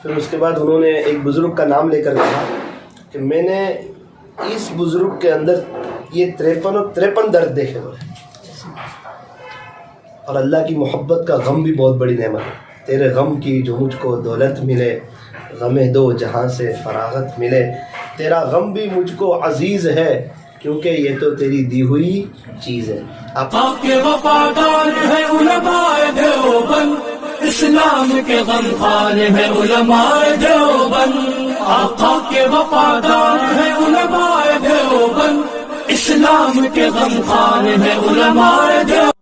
پھر اس کے بعد انہوں نے ایک بزرگ کا نام لے کر کہا کہ میں نے اس بزرگ کے اندر یہ 53 درد دیکھے ہوئے، اور اللہ کی محبت کا غم بھی بہت بڑی نعمت ہے۔ تیرے غم کی جو مجھ کو دولت ملے، غم دو جہاں سے فراغت ملے، تیرا غم بھی مجھ کو عزیز ہے کیونکہ یہ تو تیری دی ہوئی چیز ہے۔ آپ کے وفادار ہے علماء دیوبند، اسلام کے غمخوار ہے علماء دیوبند، آقا کے وفادار ہے علماء دیوبند، اسلام کے غمخوار ہے علماء دیوبند۔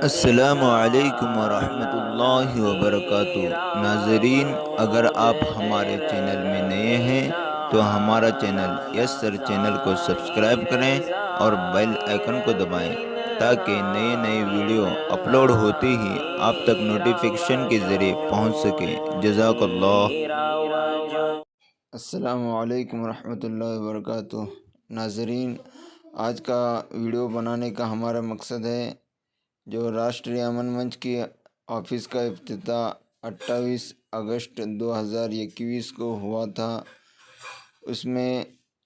السلام علیکم ورحمۃ اللہ وبرکاتہ۔ ناظرین، اگر آپ ہمارے چینل میں نئے ہیں تو ہمارا چینل یس سر چینل کو سبسکرائب کریں اور بیل آئیکن کو دبائیں تاکہ نئے ویڈیو اپلوڈ ہوتے ہی آپ تک نوٹیفیکیشن کے ذریعے پہنچ سکے۔ جزاک اللہ۔ السلام علیکم ورحمۃ اللہ وبرکاتہ۔ ناظرین، آج کا ویڈیو بنانے کا ہمارا مقصد ہے جو راشٹریہ امن منچ کی آفس کا افتتاح 28 اگست 2021 کو ہوا تھا، اس میں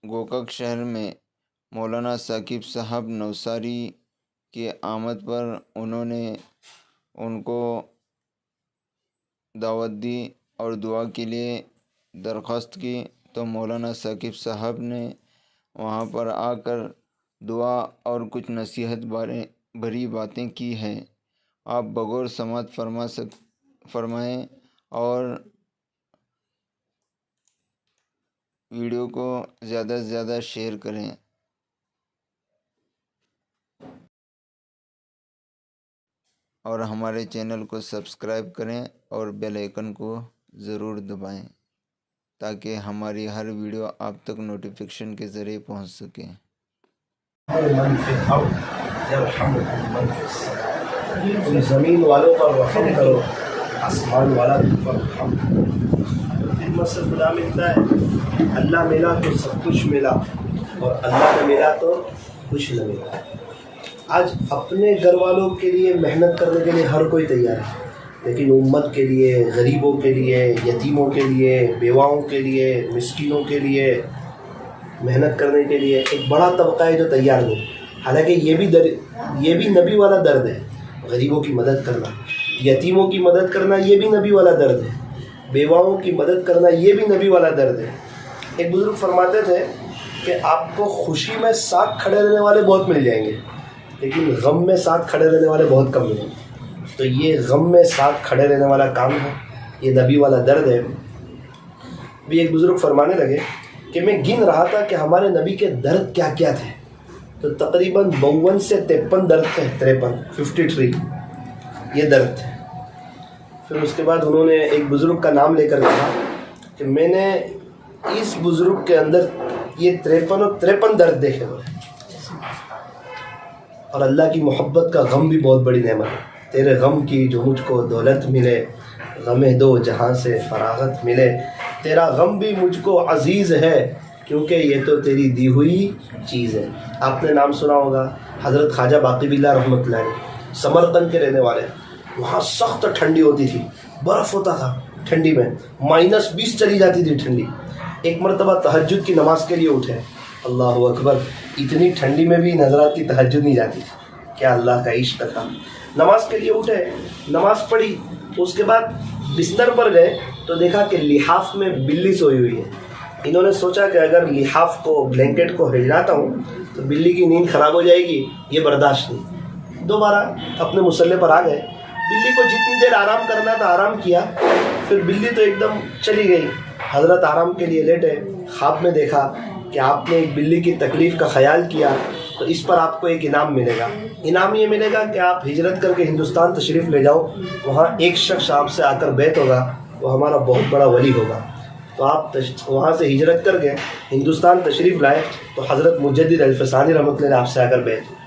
گوکک شہر میں مولانا ثاقب صاحب نوساری کی آمد پر انہوں نے ان کو دعوت دی اور دعا کے لیے درخواست کی، تو مولانا ثاقب صاحب نے وہاں پر آ کر دعا اور کچھ نصیحت بھری باتیں کی ہیں۔ آپ بغور سماعت فرمائیں اور ویڈیو کو زیادہ سے زیادہ شیئر کریں۔ اور ہمارے چینل کو سبسکرائب کریں اور بیل آئیکن کو ضرور دبائیں تاکہ ہماری ہر ویڈیو آپ تک نوٹیفیکیشن کے ذریعے پہنچ سکے۔ تم زمین والوں پر رحم کرو، آسمان والا تم پر رحم کرو۔ خدمت سے خدا ملتا ہے، اللہ ملا تو سب کچھ ملا، اور اللہ نہ ملا تو کچھ نہ ملا۔ آج اپنے گھر والوں کے لیے محنت کرنے کے لیے ہر کوئی تیار ہے، لیکن امت کے لیے، غریبوں کے لیے، یتیموں کے لیے، بیواؤں کے لیے، مسکینوں کے لیے محنت کرنے کے لیے ایک بڑا طبقہ ہے جو تیار نہیں۔ حالانکہ یہ بھی نبی والا درد ہے، غریبوں کی مدد کرنا، یتیموں کی مدد کرنا یہ بھی نبی والا درد ہے، بیواؤں کی مدد کرنا یہ بھی نبی والا درد ہے۔ ایک بزرگ فرماتے تھے کہ آپ کو خوشی میں ساتھ کھڑے رہنے والے بہت مل جائیں گے، لیکن غم میں ساتھ کھڑے رہنے والے بہت کم ملیں گے۔ تو یہ غم میں ساتھ کھڑے رہنے والا کام ہے، یہ نبی والا درد ہے۔ بھی ایک بزرگ فرمانے لگے کہ میں گن رہا تھا کہ ہمارے نبی کے درد کیا کیا تھے، تو تقریباً 52 سے 53 درد تھے، 53 یہ درد تھے۔ پھر اس کے بعد انہوں نے ایک بزرگ کا نام لے کر کہا کہ میں نے اس بزرگ کے اندر یہ 53 درد دیکھے ہوئے، اور اللہ کی محبت کا غم بھی بہت بڑی نعمت ہے۔ تیرے غم کی جو مجھ کو دولت ملے، غم دو جہاں سے فراغت ملے، تیرا غم بھی مجھ کو عزیز ہے کیونکہ یہ تو تیری دی ہوئی چیز ہے۔ آپ نے نام سنا ہوگا حضرت خواجہ باقی باللہ رحمۃ اللہ علیہ، سمرقند کے رہنے والے۔ وہاں سخت ٹھنڈی ہوتی تھی، برف ہوتا تھا ٹھنڈی میں، -20 چلی جاتی تھی ٹھنڈی۔ ایک مرتبہ تہجد کی نماز کے لیے اٹھے، اللہ اکبر، اتنی ٹھنڈی میں بھی حضرات کی تہجد نہیں جاتی تھی، کیا اللہ کا عشق تھا۔ نماز کے لیے اٹھے، نماز پڑھی، اس کے بعد بستر پر گئے تو دیکھا کہ لحاف میں بلی سوئی ہوئی ہے۔ انہوں نے سوچا کہ اگر لحاف کو، بلینکٹ کو ہلاتا ہوں تو بلی کی نیند خراب ہو جائے گی، یہ برداشت نہیں۔ دوبارہ اپنے مصلے پر آ گئے، بلی کو جتنی دیر آرام کرنا تھا آرام کیا، پھر بلی تو ایک دم چلی گئی۔ حضرت آرام کے لیے لیٹے، خواب میں دیکھا کہ آپ نے ایک بلی کی تکلیف کا خیال کیا تو اس پر آپ کو ایک انعام ملے گا۔ انعام یہ ملے گا کہ آپ ہجرت کر کے ہندوستان تشریف لے جاؤ، وہاں ایک شخص آپ سے آ کر بیعت ہوگا، وہ ہمارا بہت بڑا ولی ہوگا۔ تو آپ وہاں سے ہجرت کر کے ہندوستان تشریف لائے تو حضرت مجدد الفسانی رحمۃ اللہ علیہ آپ سے آ کر بیعت۔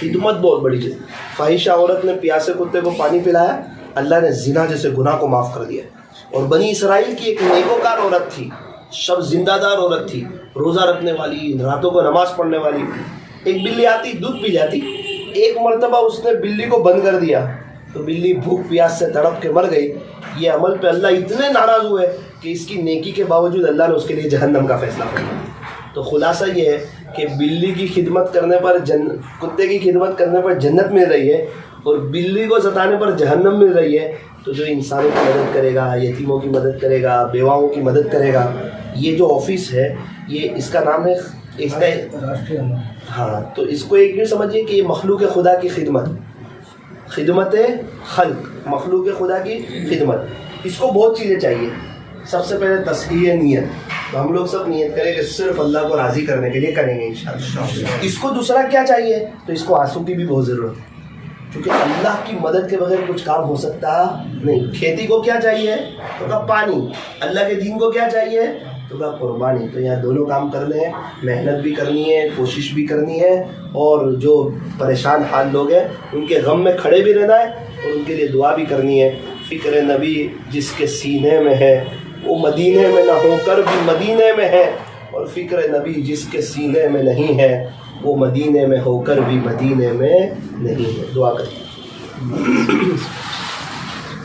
خدمت بہت بڑی چیز۔ فاحشہ عورت نے پیاسے کتے کو پانی پلایا، اللہ نے زنا جیسے گناہ کو معاف کر دیا۔ اور بنی اسرائیل کی ایک نیکوکار عورت تھی، شب زندہ دار عورت تھی، روزہ رکھنے والی، راتوں کو نماز پڑھنے والی۔ ایک بلی آتی دودھ پی جاتی، ایک مرتبہ اس نے بلی کو بند کر دیا تو بلی بھوک پیاس سے تڑپ کے مر گئی. یہ عمل پہ اللہ اتنے ناراض ہوئے کہ اس کی نیکی کے باوجود اللہ نے اس کے لیے جہنم کا فیصلہ کیا. تو خلاصہ یہ ہے کہ بلی کی خدمت کرنے پر کتے کی خدمت کرنے پر جنت مل رہی ہے اور بلی کو ستانے پر جہنم مل رہی ہے. تو جو انسانوں کی مدد کرے گا, یتیموں کی مدد کرے گا, بیواؤں کی مدد کرے گا, یہ جو آفس ہے یہ اس کا نام ہے اس کا ہاں, تو اس کو ایک یوں سمجھیے کہ یہ مخلوق خدا کی خدمت خلق, مخلوق خدا کی خدمت. اس کو بہت چیزیں چاہیے. سب سے پہلے تصحیح نیت, تو ہم لوگ سب نیت کریں کہ صرف اللہ کو راضی کرنے کے لیے کریں گے انشاءاللہ. اس کو دوسرا کیا چاہیے, تو اس کو آنسو کی بھی بہت ضرورت ہے, کیونکہ اللہ کی مدد کے بغیر کچھ کام ہو سکتا نہیں. کھیتی کو کیا چاہیے, تو کہا پانی. اللہ کے دین کو کیا چاہیے, تو کہا قربانی. تو یہاں دونوں کام کرنے ہیں, محنت بھی کرنی ہے, کوشش بھی کرنی ہے, اور جو پریشان حال لوگ ہیں ان کے غم میں کھڑے بھی رہنا ہے اور ان کے لیے دعا بھی کرنی ہے. فکر نبی جس کے سینے میں ہے وہ مدینے میں نہ ہو کر بھی مدینے میں ہے, اور فکر نبی جس کے سینے میں نہیں ہے وہ مدینے میں ہو کر بھی مدینے میں نہیں ہے. دعا کریں.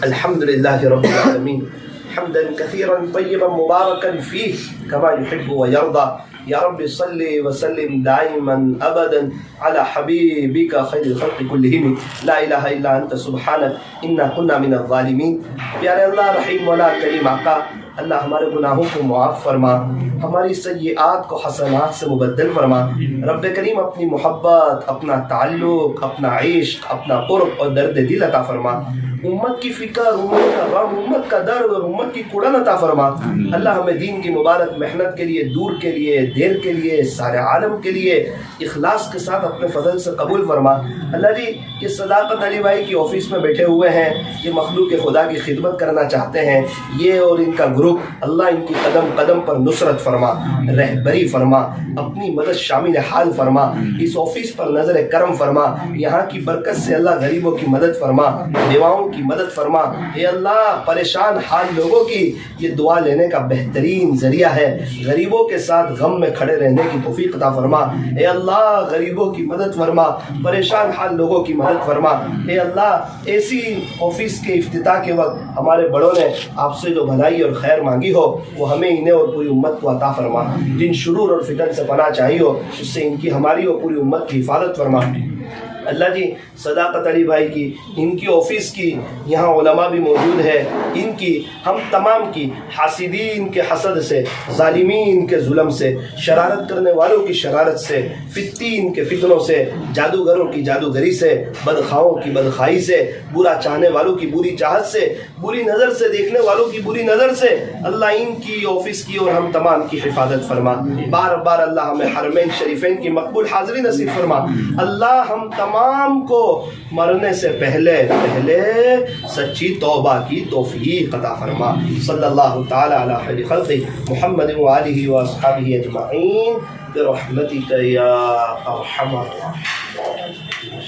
الحمدللہ رب العالمین حمدا كثيرا طيبا مباركا فيه كما يحب ويرضى. يا رب صل وسلم دائما ابدا على حبيبك خير الخلق كلهم لا اله الا انت سبحانك انا كنا من الظالمين. پیارے اللہ, رحیم والا, کریم آقا, اللہ ہمارے گناہوں کو معاف فرما, ہماری سیئات کو حسنات سے مبدل فرما. رب کریم اپنی محبت, اپنا تعلق, اپنا عشق, اپنا قرب اور درد دل عطا فرما. امت کی فکر, امت کا غم, امت کا درد اور امت کی کڑن عطا فرما. اللہ ہمیں دین کی مبارک محنت کے لیے, دور کے لیے, دیر کے لیے, سارے عالم کے لیے اخلاص کے ساتھ اپنے فضل سے قبول فرما. اللہ جی, یہ صداقت علی بھائی کی آفس میں بیٹھے ہوئے ہیں, یہ مخلوق خدا کی خدمت کرنا چاہتے ہیں, یہ اور ان کا گروپ, اللہ ان کی قدم قدم پر نصرت فرما, رہبری فرما, اپنی مدد شامل حال فرما. اس آفس پر نظر کرم فرما, یہاں کی برکت سے اللہ غریبوں کی مدد فرما, بیواؤں کی مدد فرما. اے اللہ, پریشان حال لوگوں کی یہ دعا لینے کا بہترین ذریعہ ہے. غریبوں کے ساتھ غم میں کھڑے رہنے کی توفیق عطا فرما. اے اللہ, غریبوں کی مدد فرما, پریشان حال لوگوں کی مدد فرما. اے اللہ, ایسی آفس کے افتتاح کے وقت ہمارے بڑوں نے آپ سے جو بھلائی اور خیر مانگی ہو وہ ہمیں, انہیں اور پوری امت کو عطا فرما. جن شرور اور فتن سے پناہ چاہی ہو اس سے ان کی, ہماری اور پوری امت کی حفاظت فرما. اللہ جی, صداقت علی بھائی کی, ان کی آفس کی, یہاں علماء بھی موجود ہے, ان کی, ہم تمام کی, حاسدین کے حسد سے, ظالمین کے ظلم سے, شرارت کرنے والوں کی شرارت سے, فتین کے فتنوں سے, جادوگروں کی جادوگری سے, بدخواہوں کی بدخواہی سے, برا چاہنے والوں کی بری چاہت سے, بری نظر سے دیکھنے والوں کی بری نظر سے, اللہ ان کی, آفس کی اور ہم تمام کی حفاظت فرما. بار بار اللہ ہمیں حرمین شریفین کی مقبول حاضری نصیب فرما. اللہ ہم تمام کو مرنے سے پہلے سچی توبہ کی توفیق عطا فرما. صلی اللہ تعالی علی خیر خلق محمد و آلہ و اصحابہ اجمعین برحمتک یا ارحم الراحمین.